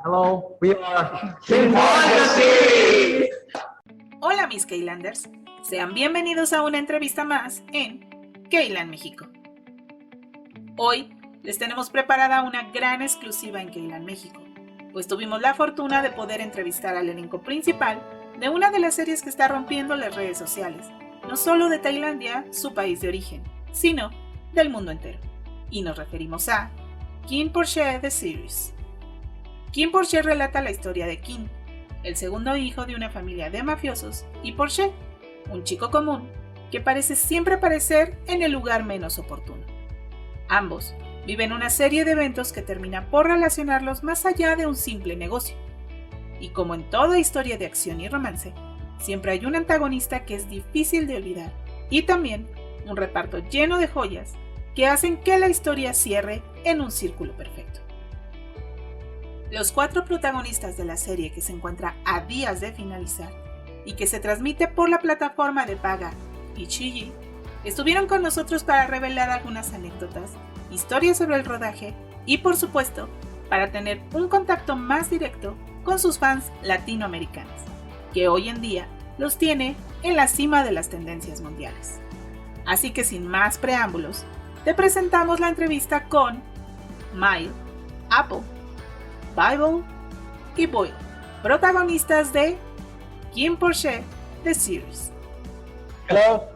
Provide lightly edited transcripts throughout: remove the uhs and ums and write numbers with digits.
Hello, we are KINNPORSCHE the series. Hola mis KLanders, sean bienvenidos a una entrevista más en KLand México. Hoy les tenemos preparada una gran exclusiva en KLand México, pues tuvimos la fortuna de poder entrevistar al elenco principal de una de las series que está rompiendo las redes sociales, no solo de Tailandia, su país de origen, sino del mundo entero. Y nos referimos a KINNPORSCHE the series. KinnPorsche relata la historia de Kinn, el segundo hijo de una familia de mafiosos, y Porsche, un chico común que parece siempre aparecer en el lugar menos oportuno. Ambos viven una serie de eventos que termina por relacionarlos más allá de un simple negocio. Y como en toda historia de acción y romance, siempre hay un antagonista que es difícil de olvidar, y también un reparto lleno de joyas que hacen que la historia cierre en un círculo perfecto. Los 4 protagonistas de la serie, que se encuentra a días de finalizar y que se transmite por la plataforma de paga Ichiji, estuvieron con nosotros para revelar algunas anécdotas, historias sobre el rodaje y, por supuesto, para tener un contacto más directo con sus fans latinoamericanos, que hoy en día los tiene en la cima de las tendencias mundiales. Así que sin más preámbulos, te presentamos la entrevista con Mile, Apple, Bible y Boyle, protagonistas de KINNPORSCHE the series. Hello,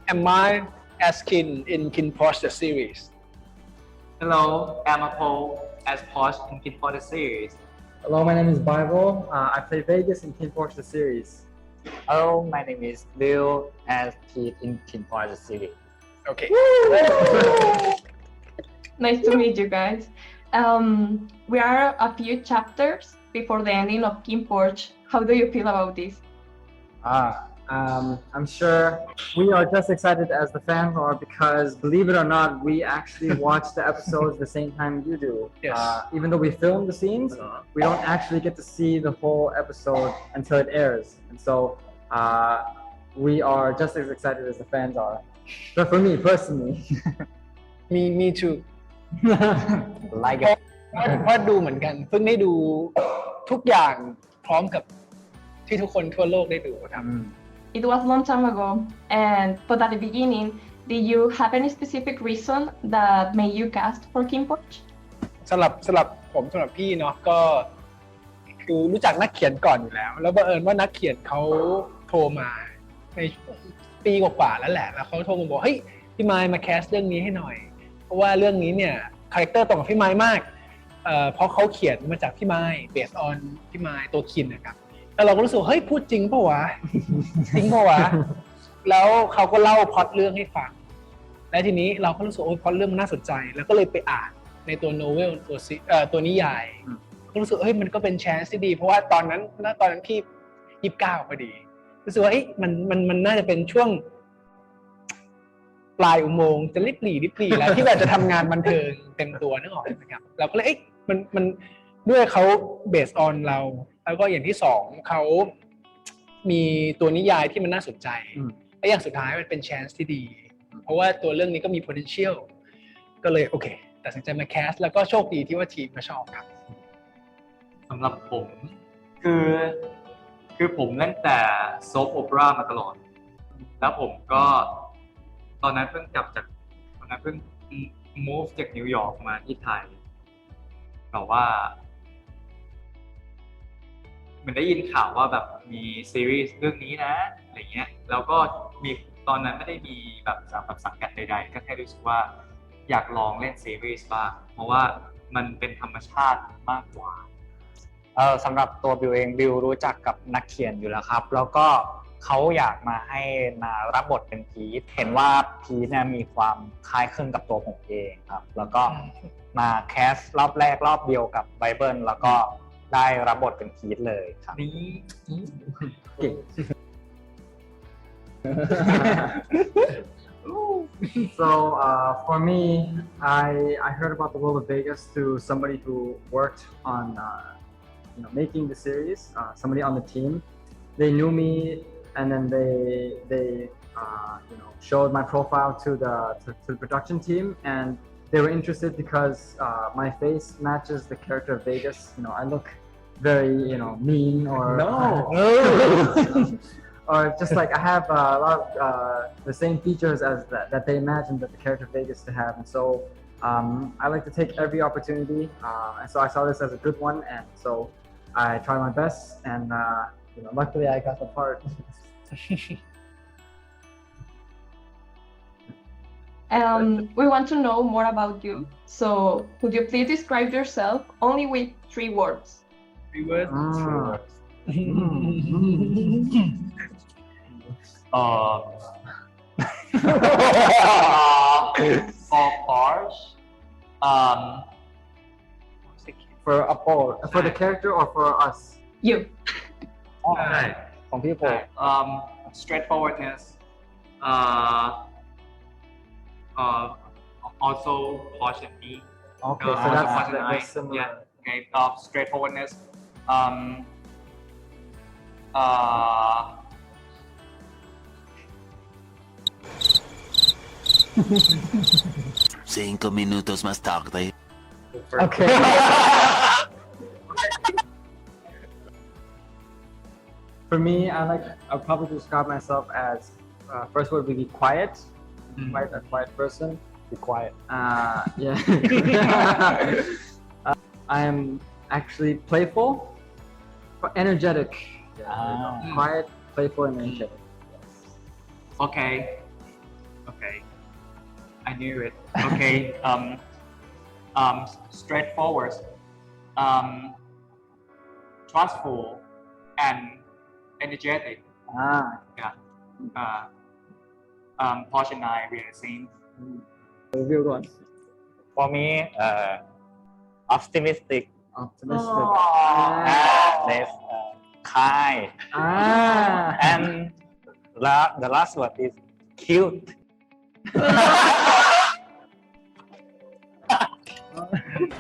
I'm Mile as Kin in KINNPORSCHE the series. Hello, I'm Apple as Porsche in KINNPORSCHE the series. Hello, my name is Bible. I play Vegas in KINNPORSCHE the series. Hello, my name is Bill as Pete in KINNPORSCHE the series. Okay. Nice to meet you guys. We are a few chapters before the ending of KINNPORSCHE. How do you feel about this? I'm sure we are just excited as the fans are because, believe it or not, we actually watch the episodes the same time you do. Yes. Even though we film the scenes, we don't actually get to see the whole episode until it airs. And so we are just as excited as the fans are. But for me personally, Me too. Like it. เพราะดูเหมือนกันเพิ่งได้ดูทุกอย่างพร้อมกับที่ทุกคนทั่วโลกได้ดูครับ It was a long time ago, but at the beginning, did you have any specific reason that made you cast for KINNPORSCHE? สำหรับพี่เนาะก็คือรู้จักนักเขียนก่อนอยู่แล้วบังเอิญว่านักเขียนเขาโทรมาในปีกว่าๆแล้วแหละแล้วเขาโทรมาบอกเฮ้ยพี่ไมค์มาแคสเรื่องนี้ให้หน่อยเพราะว่าเรื่องนี้เนี่ยคาแรคเตอร์ตรงกับพี่ไมค์มากเพราะเขาเขียนมาจากพี่ไมค์ based on พี่ไมค์ตัวคินนะครับแล้วเราก็รู้สึกเฮ้ยพูดจริงเปล่าวะ จริงเปล่าวะแล้วเขาก็เล่าพล็อตเรื่องให้ฟังและทีนี้เราก็รู้สึกโอ้ยพล็อตเรื่องมันน่าสนใจแล้วก็เลยไปอ่านในตัวโนเวลตัวนิยายก็รู้สึกเฮ้ยมันก็เป็นแชนส์ที่ดีเพราะว่าตอนนั้นพี่29พอดีรู้สึกว่าเฮ้ยมันน่าจะเป็นช่วงปลายอุโมงค์จะริบหรี่แล้วที่แบบจะทำงานบันเทิงเต็มตัวนึกออกไหมครับเราก็เลยเอ๊ะมันด้วยเขาเบสออนเราแล้วก็อย่างที่สองเขามีตัวนิยายที่มันน่าสนใจและอย่างสุดท้ายมันเป็น chance ที่ดีเพราะว่าตัวเรื่องนี้ก็มี potential ก็เลยโอเคตัดสินใจมาแคสแล้วก็โชคดีที่ว่าทีมมาชอบครับ สำหรับผมคือผมเล่นแต่โซปโอเปร่ามาตลอดแล้วผมก็ตอนนั้นเพิ่งmove จากนิวยอร์กมาที่ไทยแต่ว่าเหมือนได้ยินข่าวว่าแบบมีซีรีส์เรื่องนี้นะอะไรเงี้ยแล้วก็มีตอนนั้นไม่ได้มีแบบสังกัดใดๆก็แค่รู้สึกว่าอยากลองเล่นซีรีส์บ้างเพราะว่ามันเป็นธรรมชาติมากกว่าสำหรับตัวบิวเองบิวรู้จักกับนักเขียนอยู่แล้วครับแล้วก็เขาอยากมารับบทเป็นพีทเห็นว่าพีทเนี่ยมีความคล้ายคลึงกับตัวผมเองครับแล้วก็มาแคสรอบแรกรอบเดียวกับไบเบิลแล้วก็ได้รับบทเป็นพีทเลยครับนี่เก่ง So for me, I heard about the world of Vegas through somebody who worked on making the series. Somebody on the team. They knew me, and then they showed my profile to the production team, and they were interested because my face matches the character of Vegas. You know, I look very, you know, mean or or just like I have a lot of the same features as that they imagined that the character of Vegas to have, and so I like to take every opportunity, and so I saw this as a good one, and so I tried my best, and you know, luckily I got the part. We want to know more about you. So, could you please describe yourself only with 3 words? 3 words. For Porsche, For the character or for us? You. From people. straightforwardness. Also Porsche and me. Okay, No, so also that's, Porsche and I. that's similar. Yeah. Okay. Straightforwardness. 5 minutos más tarde. Okay. For me, I'll probably describe myself as first word would be quiet. Quite a quiet person. Be quiet. Yeah. I am actually playful, but energetic. Yeah, quiet, playful, and energetic. Okay. Okay. I knew it. Okay. Straightforward. Trustful and energetic. Yeah. Porsche and I, we are the same. Real one. For me, optimistic. Optimistic. There's kind. And the last word is cute.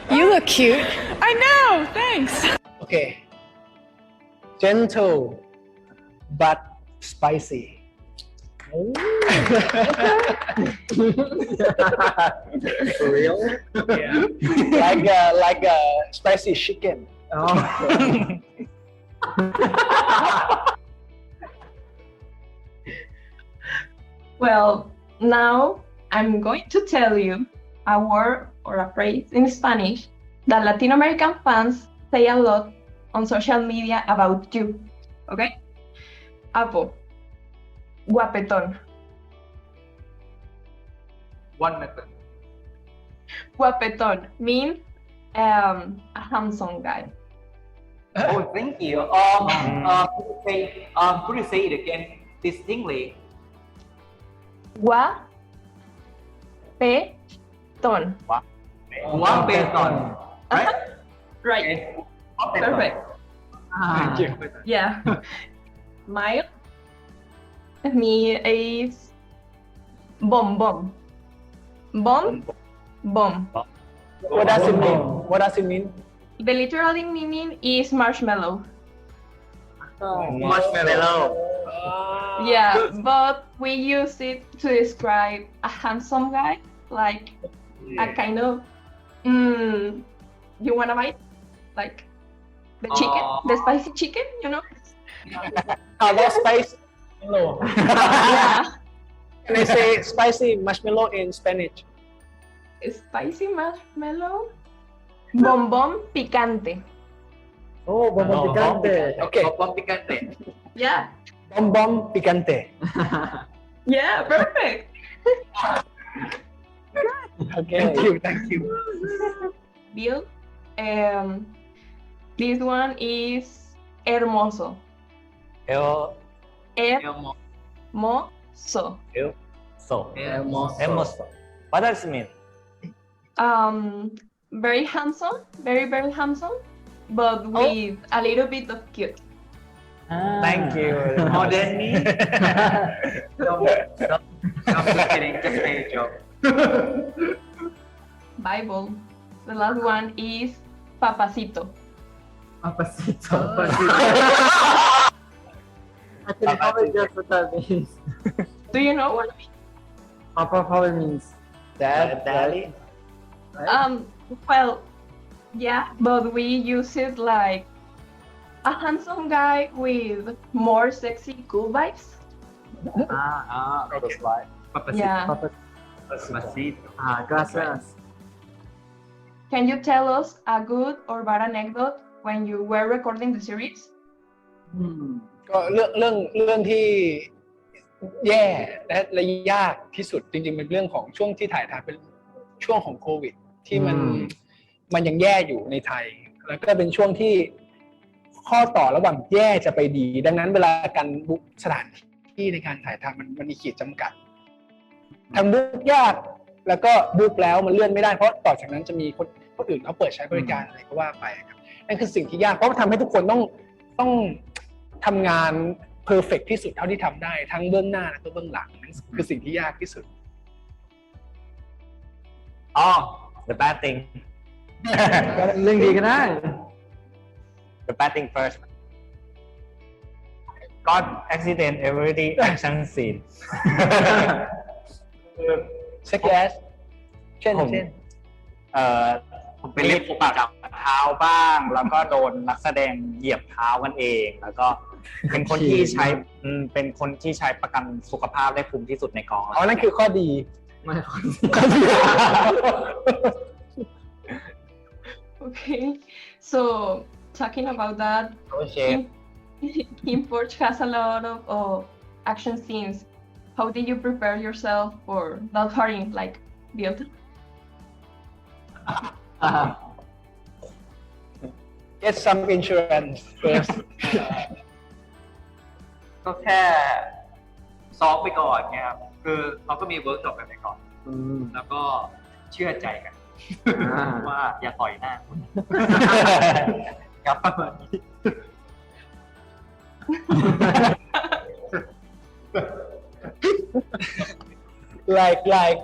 You look cute. I know, thanks. Okay. Gentle but spicy. For real? Yeah. like a spicy chicken. Oh. Well, now I'm going to tell you a word or a phrase in Spanish that Latin American fans say a lot on social media about you. Okay? Apo. Guapetón. One method. Guapetón means a handsome guy. Oh, thank you. Could you say it again distinctly? Guapetón. One person. Right? Right. Okay. Perfect. Thank you. Yeah. Mine me is bomb. Bomb. What does it mean? What does it mean? The literal meaning is marshmallow. Marshmallow. Yeah, but we use it to describe a handsome guy, like a kind of, you wanna bite? Like the chicken, the spicy chicken, you know? That's spicy marshmallow. Yeah, Can I say spicy marshmallow in Spanish? spicy marshmallow. Bombón picante. Oh, bombón picante. Okay. Bombón picante. Yeah, Bombón picante. yeah, perfect. Okay. Thank you. Bill, this one is hermoso. Hermoso. Hermoso. Hermoso. What does it mean? Very handsome, very handsome, but with a little bit of cute. Thank you. More than me? No, just kidding. Just made a joke. Bible. The last one is papacito. Papacito. I can probably guess what that means. Do you know what it means? Papa probably means Daddy. right? Well, yeah, but we use it like a handsome guy with more sexy, cool vibes. Those live. Yeah. Papacito. Gracias. Can you tell us a good or bad anecdote when you were recording the series? ก็เรื่องที่แย่และยากที่สุดจริงๆเป็นเรื่องของช่วงที่ถ่ายทำเป็นช่วงของโควิดที่มันยังแย่อยู่ในไทยแล้วก็เป็นช่วงที่ข้อต่อระหว่างแย่จะไปดีดังนั้นเวลาการบุ๊กสถานที่ในการถ่ายทำมันมีขีดจำกัดทำบุ๊กยากแล้วก็บุ๊กแล้วมันเลื่อนไม่ได้เพราะต่อจากนั้นจะมีคนอื่นเขาเปิดใช้บริการอะไรก็ว่าไปครับนั่นคือสิ่งที่ยากเพราะมันทำให้ทุกคนต้องทำงานเพอร์เฟกต์ที่สุดเท่าที่ทำได้ทั้งเบื้องหน้าและก็เบื้องหลังนั่นคือสิ่งที่ยากที่สุด the bad thing เรื่องดีก็ได้ the bad thing first got accident every action scene เช็คแอสเช่น ผมไปเล่นปักเท้าบ้างแล้วก็โดนนักแสดงเหยียบเท้ากันเองแล้วก็เป็นคนที่ใช้ประกันสุขภาพได้คุ้มที่สุดในกอง อ๋อนั่นคือข้อดี ไม่ข้อดี Okay, so talking about that, KinnPorsche has a lot of action scenes. How did you prepare yourself for not hurting like build? Get some insurance first ก็แค่ซ้อมไปก่อนเนี่ยครับคือเราก็มีเวิร์กช็อปกันไปก่อนแล้วก็เชื่อใจกันว่าอย่าต่อยหน้าคุณครับประมาณนี้ like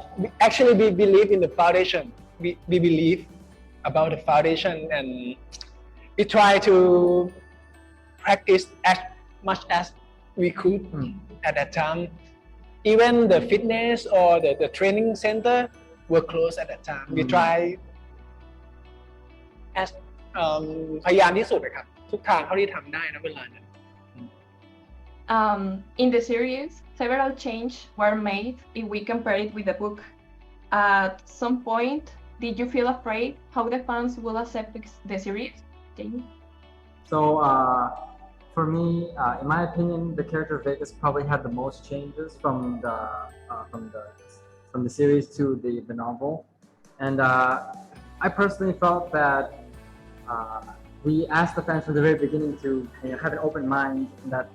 actually we believe in the foundation we believe about the foundation and we try to practice as much as we could at that time even the fitness or the training center were closed at that time we try as พยายามที่สุดนะครับทุกทางเท่าที่ทำได้นะเวลานั้น In the series, several changes were made if we compare it with the book. At some point, did you feel afraid how the fans will accept the series? Jamie? So for me, in my opinion, the character of Vegas probably had the most changes from the series to the novel, and I personally felt that we asked the fans from the very beginning to have an open mind, and that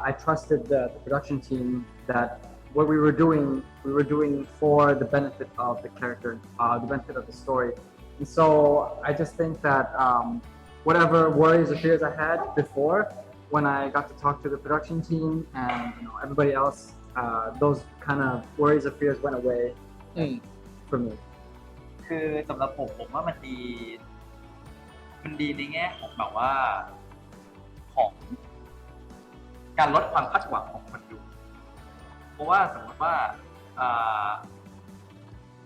I trusted the production team that what we were doing for the benefit of the character, the benefit of the story. And so I just think that whatever worries or fears I had before, when I got to talk to the production team and everybody else, those kind of worries or fears went away for me. คือสำหรับผมว่ามันดีในแง่ของแบบว่าของการลดความคาดหวังของคนดูเพราะว่าสมมติว่า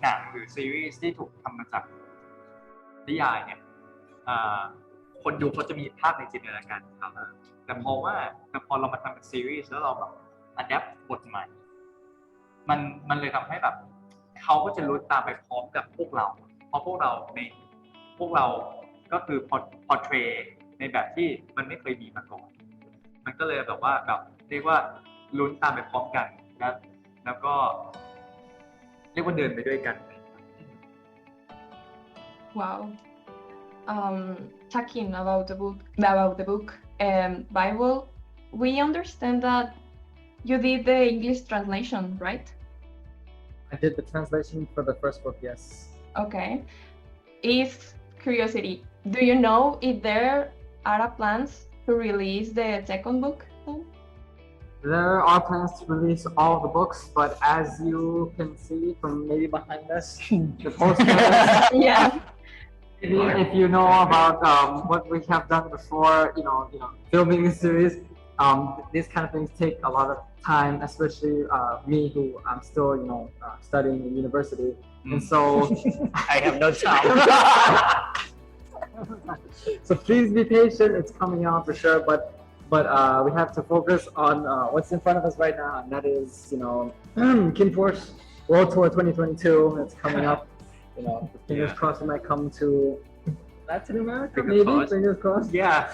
หนังหรือซีรีส์ที่ถูกทำมาจากนิยายเนี่ยคนดูเขาจะมีภาพในจินตนาการของเขาแต่พอเรามาทำเป็นซีรีส์แล้วเราแบบอัดแอปบทใหม่มันเลยทำให้แบบเขาก็จะลุ้นตามไปพร้อมกับพวกเราเพราะพวกเราก็คือพอเทรในแบบที่มันไม่เคยมีมาก่อนมันก็เลยแบบว่าแบบเรียกว่าลุ้นตามไปพร้อมกันแล้วก็เรียกว่าเดินไปด้วยกัน Wow. Talking about the book Bible, we understand that you did the English translation, right? I did the translation for the first book, yes. Okay. Is curiosity, do you know if there are plans to release the second book? There are plans to release all the books, but as you can see from maybe behind us, the posters. Yeah. If you know about what we have done before, filming the series, these kind of things take a lot of time, especially me, who I'm still, studying in university. and so I have no time. so please be patient. It's coming out for sure, but we have to focus on what's in front of us right now, and that is KinnPorsche World Tour 2022. It's coming up. Fingers crossed it might come to Latin America, maybe. Fingers crossed. Yeah.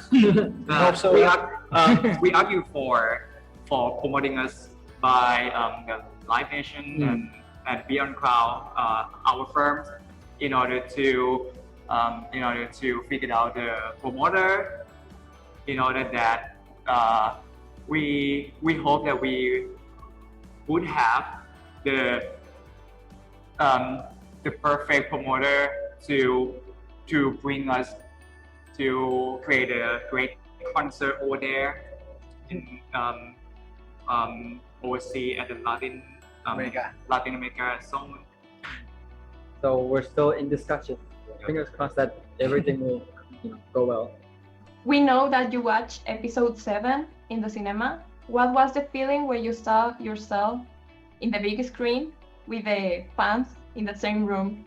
Also, we argue for promoting us by the Live Nation and Beyond Crowd, our firms, in order to figure out the promoter, in order that we hope that we would have the perfect promoter to bring us to create a great concert over there in overseas at the Latin America zone. So we're still in discussion. Fingers crossed that everything will go well. We know that you watched episode 7 in the cinema. What was the feeling when you saw yourself in the big screen with the fans in the same room?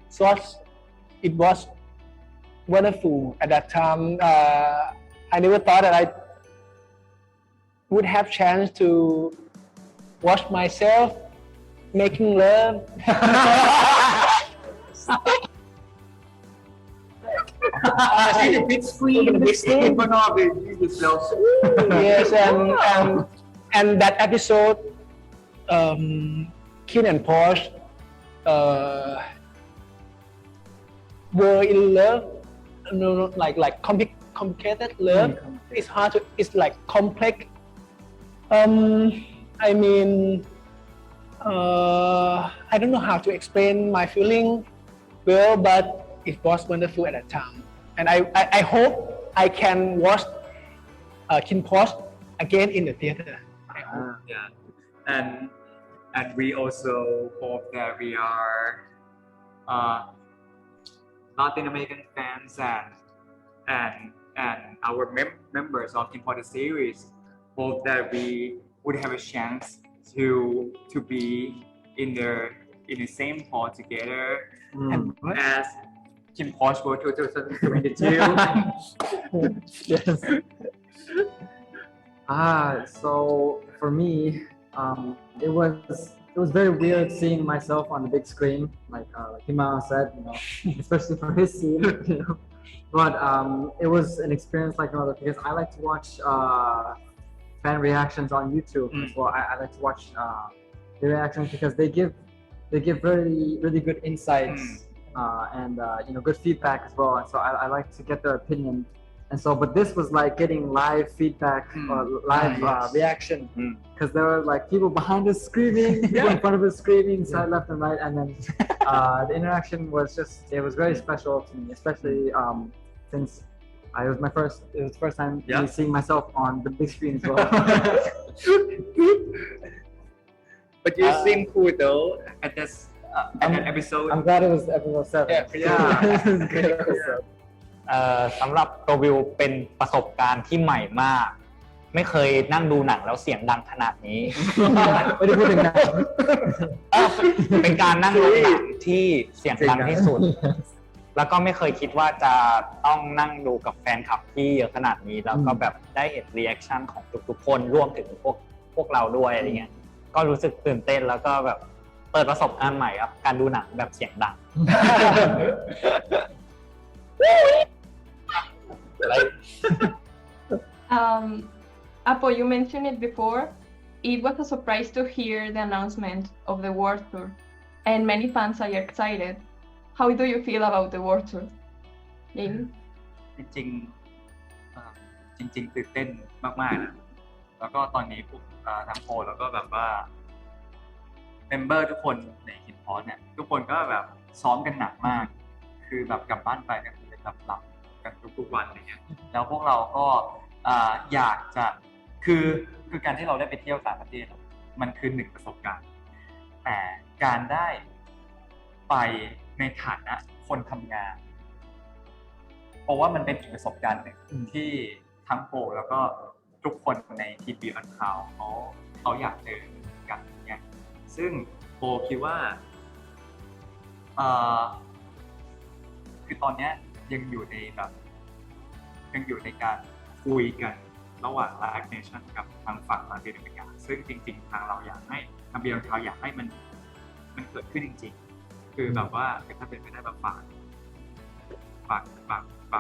So it was wonderful at that time. I never thought that I would have chance to watch myself making love. See the big screen, in front of it, yourself. Yes, and that episode, KINNPORSCHE were in love. No, like complicated love. It's hard to. It's like complex. I mean, I don't know how to explain my feeling well, but it was wonderful at that time, and I hope I can watch KinnPorsche again in the theater. Yeah, and we also hope that we are Latin American fans and our members of KinnPorsche the series hope that we would have a chance to be in the same hall together as KinnPorsche World Tour 2022. Yes. So for me, it was very weird seeing myself on the big screen, like Hima said, especially for his scene, But it was an experience like no other because I like to watch fan reactions on YouTube as well. I like to watch the reactions because they give really good insights and good feedback as well. And so I like to get their opinion. And so, but this was like getting live feedback or live reaction because there were like people behind us screaming, people in front of us screaming, side left and right, and then the interaction was it was very special to me, especially since it was the first time me seeing myself on the big screen as well. But you seem cool though at that episode. I'm glad it was episode 7. Yeah. It was a great episode. สำหรับตัววิวเป็นประสบการณ์ที่ใหม่มากไม่เคยนั่งดูหนังแล้วเสียงดังขนาดนี้ ไม่ได้พูดถึงหนัง เป็นการนั่งดูหนังที่เสียงดังที่สุดแล้วก็ไม่เคยคิดว่าจะต้องนั่งดูกับแฟนคลับที่เยอะขนาดนี้แล้วก็แบบได้เห็นรีแอคชั่นของทุกๆคนรวมถึงพวกเราด้วยอะไรเงี้ยก็รู้สึกตื่นเต้นแล้วก็แบบเปิดประสบการณ์ใหม่ครับการดูหนังแบบเสียงดัง Apo, you mentioned it before. It was a surprise to hear the announcement of the World Tour, and many fans are excited. How do you feel about the World Tour? Jamie? จริงตื่นเต้นมากๆนะแล้วก็ตอนนี้พวกทั้งโพลแล้วก็แบบว่าเมมเบอร์ทุกคนในKinnPorscheเนี่ยทุกคนก็แบบซ้อมกันหนักมากคือแบบกลับบ้านไปกันคือหลับกันทุกๆวันอะไรเงี้ยแล้วพวกเราก็อยากจะคือการที่เราได้ไปเที่ยวต่างประเทศมันคือ1ประสบการณ์แต่การได้ไปในฐานะคนทำงานเพราะว่ามันเป็นอีกประสบการณ์หนึ่งที่ทั้งโปรแล้วก็ทุกคนในทีมบีออนคาวเขาอยากเจอกัน ซึ่งโบคิดว่าคือตอนเนี้ยยังอยู่ในการคุยกันระหว่าง Live Nation กับทางฝั่งประเทศอเมริกาซึ่งจริงๆทางเราอยากให้ทางเบียร์เราอยากให้มันเกิดขึ้นจริงๆคือแบบว่าถ้าเป็นไปได้แบบฝาก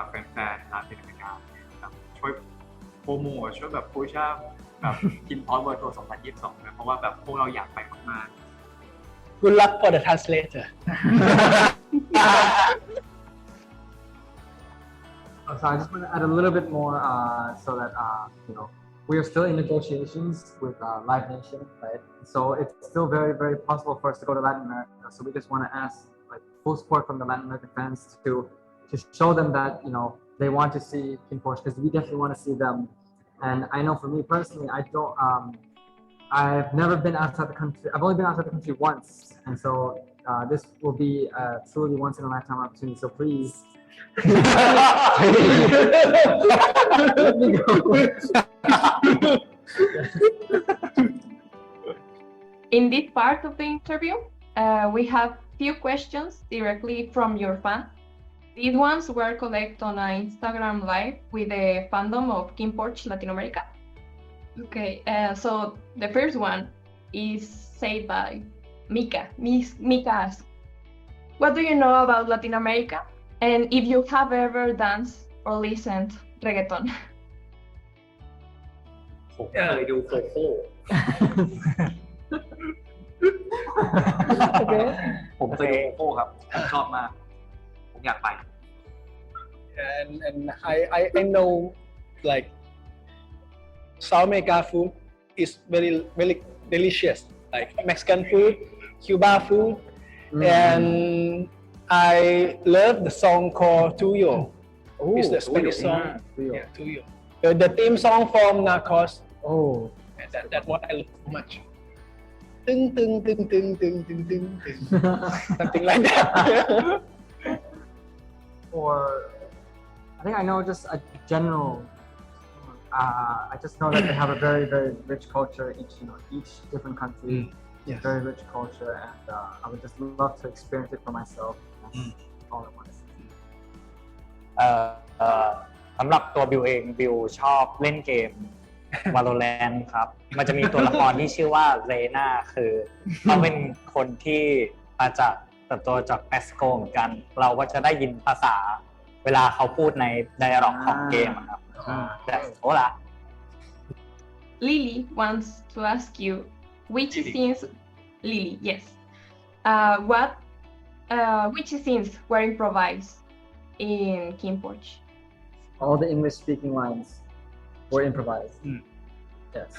แฟนๆประเทศอเมริกาแบบช่วยโปรโมทช่วยแบบพุชแบบKinnPorsche World Tour 2022นะเพราะว่าแบบพวกเราอยากไปมากๆGood luck for the translator. So I just want to add a little bit more so that we are still in negotiations with Live Nation, right? So it's still very, very possible for us to go to Latin America. So we just want to ask like full support from the Latin American fans to show them that they want to see KinnPorsche because we definitely want to see them. And I know for me personally, I've never been outside the country. I've only been outside the country once, and so this will be a truly once in a lifetime opportunity. So please. Let me go. In this part of the interview, we have few questions directly from your fans. These ones were collected on an Instagram live with the fandom of KinnPorsche Latin America. Okay, so the first one is said by Mika. Mika asks, what do you know about Latin America? And if you have ever danced or listened reggaeton? ผมเคยดูโคโค่ ผมเคยดูโคโค่ครับชอบมากผมอยากไป And I know like South America food is very very delicious, like Mexican food, Cuba food, and I love the song called Tuyo. It's the Spanish song. Yeah, Tuyo. The theme song from Narcos. Oh, that's what I love so much. Ding ding ding ding ding ding ding ding. Something like that. Or I think I know just a general. I just know that they have a very, very rich culture. Each different country, Yes. very rich culture, and I would just love to experience it for myself. That's all I want to see. สำหรับตัวบิวเองบิวชอบเล่นเกม Valorant ครับ มันจะมีตัวละครที่ชื่อว่าเรน่าคือเขาเป็นคนที่มาจากเติบโตจากเม็กซิโกเหมือนกัน เราก็จะได้ยินภาษาเวลาเขาพูดในไดอะล็อกของเกมครับแบบโอ้ละ Lily wants to ask you which scenes. Lily, yes. Which scenes were improvised in KinnPorsche? All the English-speaking lines were improvised. Yes.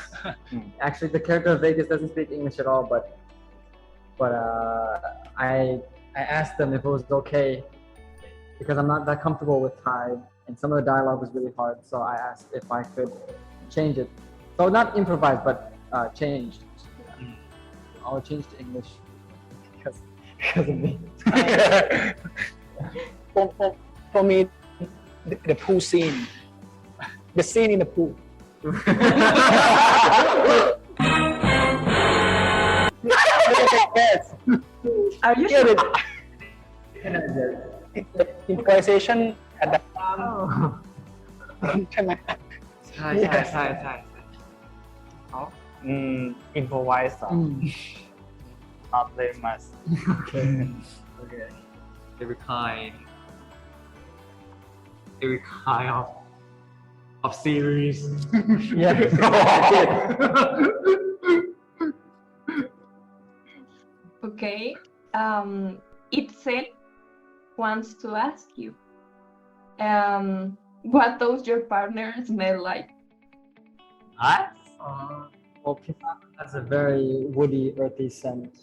Actually, the character of Vegas doesn't speak English at all, but I asked them if it was okay because I'm not that comfortable with Thai, and some of the dialogue was really hard. So I asked if I could change it. So not improvise, but changed. I'll change to English because of me. For me, the pool scene, the scene in the pool. Yes. Are you Get sure? it? The improvisation at the time. ใช่ไหม ใช่improvise not very much. Okay. every kind of series. Yeah. Okay. Itzel wants to ask you, what does your partner smell like? Well, Pima has a very woody, earthy scent.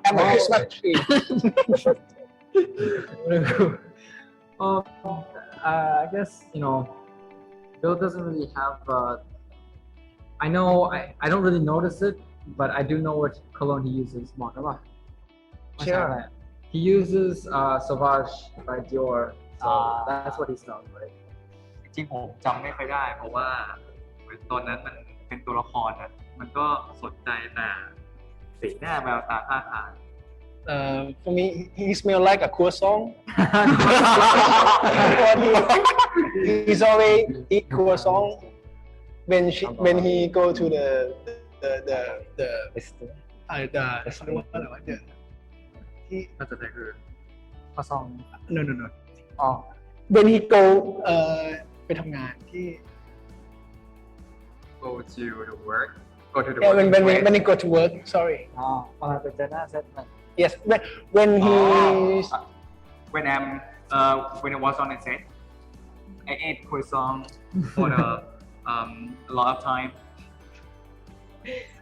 I'm a Christmas tree. I guess Bill doesn't really have. I know I don't really notice it, but I do know what cologne he uses. Sure. He uses Sauvage by Dior, so that's what he smells like. จริงๆผมจำไม่ค่อยได้เพราะว่าเหมือนตอนนั้นมัน เป็นตัวละครอ่ะมันก็สนใจแต่สีหน้าแววตาท่าทาง For me, he smell like a croissant. He's always eat croissant when he go to the ที่ น่าจะได้คือ ข้อซอง no อ๋อ when he go ไปทำงานที่ go to the work go to the yeah, working place when he go to work sorry อ๋อประมาณเป็นเจอหน้าเซตมัน yes when he when I was on the set I ate croissant for a lot of time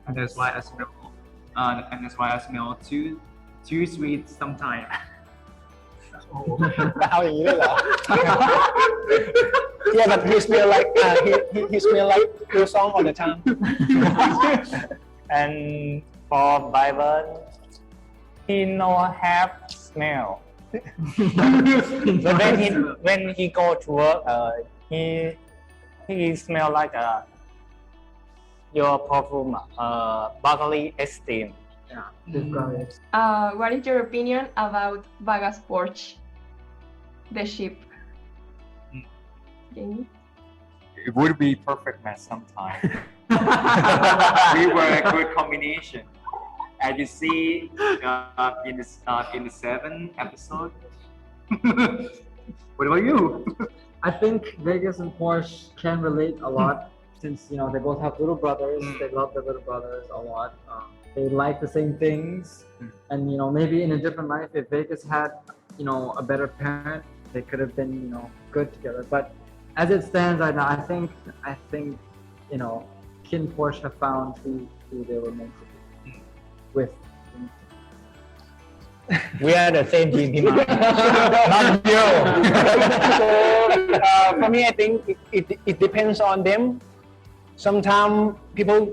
and that's why I smell too sweet sometimes เอาอย่างนี้เลยเหรอ yeah but he smell like he smell like croissant all the time and for Byron he no have smell but when he go to work he smell like your perfume Bulgari esteem What is your opinion about Vegas Porsche, the ship? Jamie? it would be perfect match sometime we were a good combination as you see in the 7th episode what about you I think Vegas and Porsche can relate a lot since they both have little brothers. They love their little brothers a lot. They like the same things, and maybe in a different life, if Vegas had a better parent, they could have been good together. But as it stands right now, I think KinnPorsche have found who they were meant to be with. we are the same team not you so for me I think it depends on them sometimes people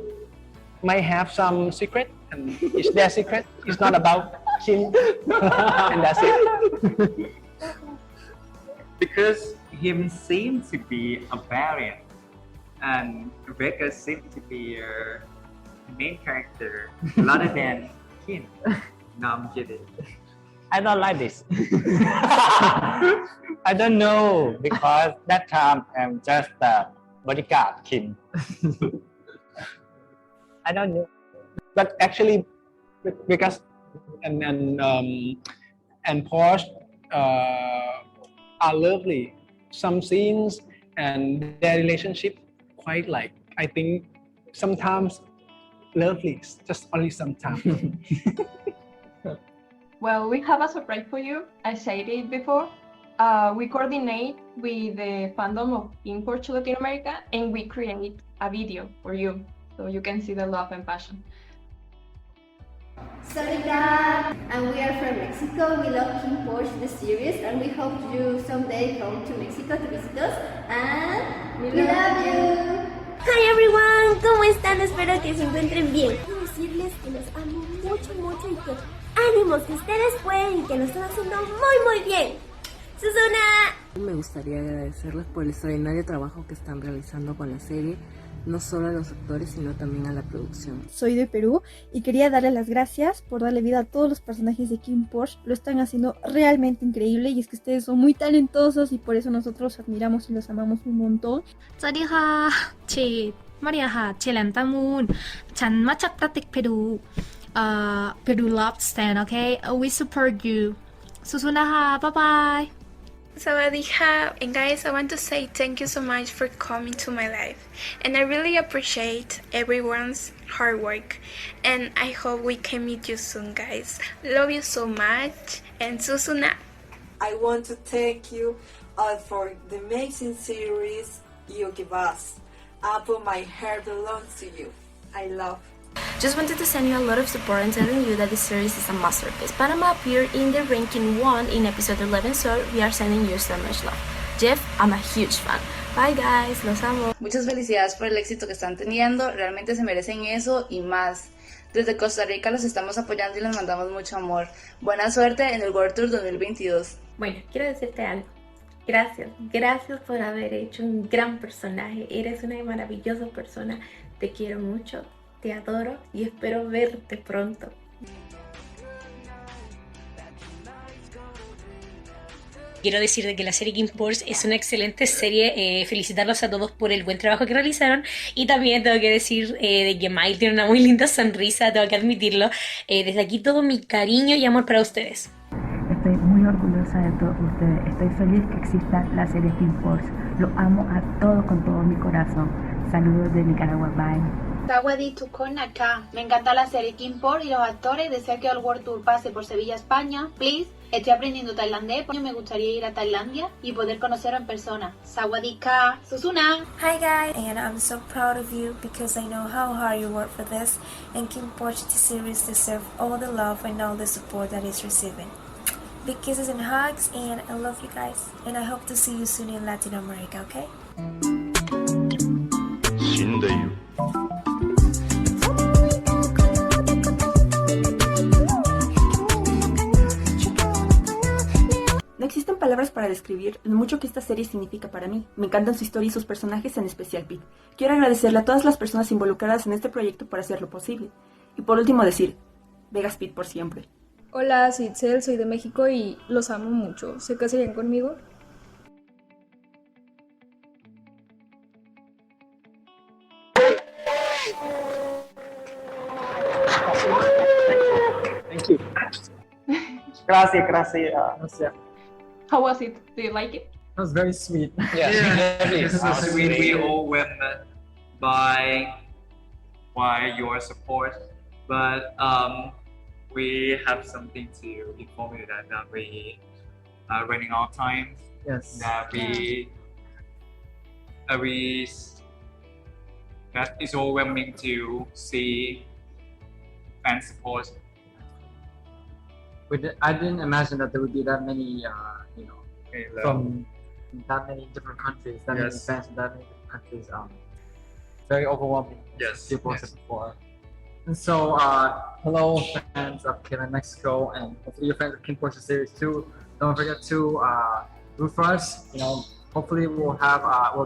might have some secret and it's their secret it's not about Kin and that's it because him seems to be a variant and Vegas seems to be the main character rather than Kin. No, I'm kidding. I don't like this I don't know because that time I'm just a bodyguard Kin I don't know but actually because and Porsche are lovely some scenes and their relationship quite like I think sometimes lovely just only sometimes Well, we have a surprise for you. I said it before. We coordinate with the fandom of KINNPORSCHE Latin America and we create a video for you so you can see the love and passion. Sorika, and we are from Mexico. We love KinnPorsche the series and we hope you someday come to Mexico to visit us and we love you. Hi everyone, ¿cómo están? Espero que se encuentren bien. Quiero decirles que los amo mucho y que ánimos, que ustedes pueden y que lo están haciendo muy bien. ¡Susuna! Me gustaría agradecerles por el extraordinario trabajo que están realizando con la serie, no solo a los actores, sino también a la producción. Soy de Perú y quería darles las gracias por darle vida a todos los personajes de KinnPorsche. Lo están haciendo realmente increíble y es que ustedes son muy talentosos y por eso nosotros los admiramos y los amamos un montón. สวัสดีค่ะชื่อมาเรียค่ะชื่อแลนตามูนฉันมาจากประเทศเปรูPeru love stand okay we support you สู้ๆนะคะ bye bye Sawadee-ha, and guys, I want to say thank you so much for coming to my life, and I really appreciate everyone's hard work, and I hope we can meet you soon, guys. Love you so much, and susuna. I want to thank you all for the amazing series you give us. I put my heart belongs to you. I love. Just wanted to send you a lot of support and telling you that this series is a masterpiece. Panama appeared in the ranking 1 in episode 11, so we are sending you so much love. Jeff, I'm a huge fan. Bye guys, los amo. Muchas felicidades por el éxito que están teniendo, realmente se merecen eso y más. Desde Costa Rica los estamos apoyando y les mandamos mucho amor. Buena suerte en el World Tour 2022. Bueno, quiero decirte algo. Gracias por haber hecho un gran personaje. Eres una maravillosa persona. Te quiero mucho, te adoro y espero verte pronto. Quiero decir de que la serie KinnPorsche es una excelente serie, felicitarlos a todos por el buen trabajo que realizaron y también tengo que decir de que Mike tiene una muy linda sonrisa, tengo que admitirlo. Desde aquí todo mi cariño y amor para ustedes. Estoy muy orgullosa de todos ustedes, estoy feliz que exista la serie KinnPorsche, lo amo a todos con todo mi corazón. Saludos de Nicaragua, bye. Sawadi Tukon acá. Me encanta la serie KinnPorsche y los actores. Deseo que el World Tour pase por Sevilla, España. Please. Estoy aprendiendo tailandés. Me gustaría ir a Tailandia y poder conocerlo en persona. Sawadika. Susuna. Hi guys, and I'm so proud of you because I know how hard you work for this. And KinnPorsche the series deserve all the love and all the support that it's receiving. Big kisses and hugs, and I love you guys. And I hope to see you soon in Latin America, okay? No existen palabras para describir lo mucho que esta serie significa para mí. Me encantan su historia y sus personajes, en especial Pete. Quiero agradecerle a todas las personas involucradas en este proyecto por hacerlo posible. Y por último decir, Vegas Pete por siempre. Hola, soy Itzel, soy de México y los amo mucho. ¿Se casarían conmigo? Thank you. Gracias. How was it? Do you like it? It was very sweet. This is sweet. We all went by your support, but we have something to inform you that we are running out of time. Yes. That that is overwhelming to see fan support. I didn't imagine that there would be that many, from that many different countries, that many fans from that many different countries. Very overwhelming. Yes. People said before. And so, hello fans of KLand Mexico, and hopefully you're fans of KinnPorsche the series too. Don't forget to root for us. Hopefully we'll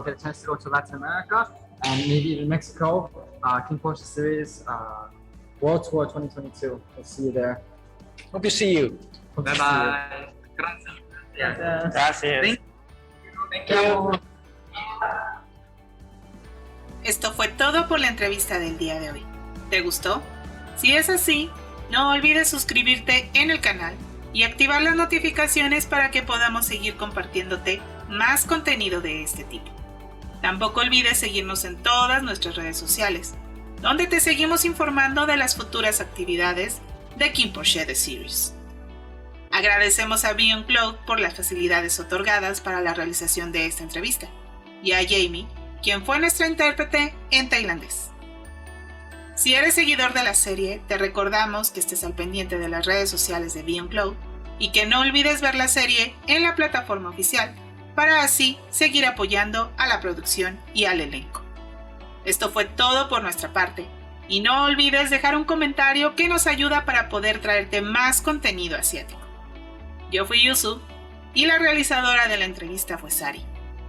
get a chance to go to Latin America and maybe even Mexico. KinnPorsche the series World Tour 2022. We'll see you there. Hope to see you. Bye bye. Gracias. Gracias. Thank you. Esto fue todo por la entrevista del día de hoy. ¿Te gustó? Si es así, no olvides suscribirte en el canal y activar las notificaciones para que podamos seguir compartiéndote más contenido de este tipo. Tampoco olvides seguirnos en todas nuestras redes sociales, donde te seguimos informando de las futuras actividades de KinnPorsche the Series. Agradecemos a viendo por las facilidades otorgadas para la realización de esta entrevista y a Jamie, quien fue nuestra intérprete en tailandés. Si eres seguidor de la serie, te recordamos que estés al pendiente de las redes sociales de viendo y que no olvides ver la serie en la plataforma oficial para así seguir apoyando a la producción y al elenco. Esto fue todo por nuestra parte. Y no olvides dejar un comentario que nos ayuda para poder traerte más contenido asiático. Yo fui Yusu y la realizadora de la entrevista fue Sari,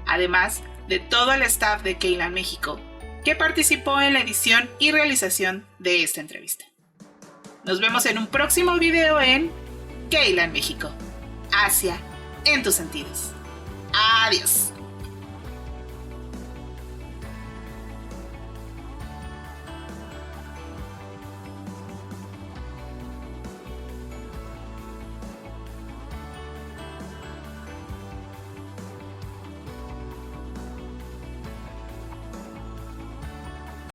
además de todo el staff de KLand México que participó en la edición y realización de esta entrevista. Nos vemos en un próximo video en KLand México. Asia en tus sentidos. Adiós.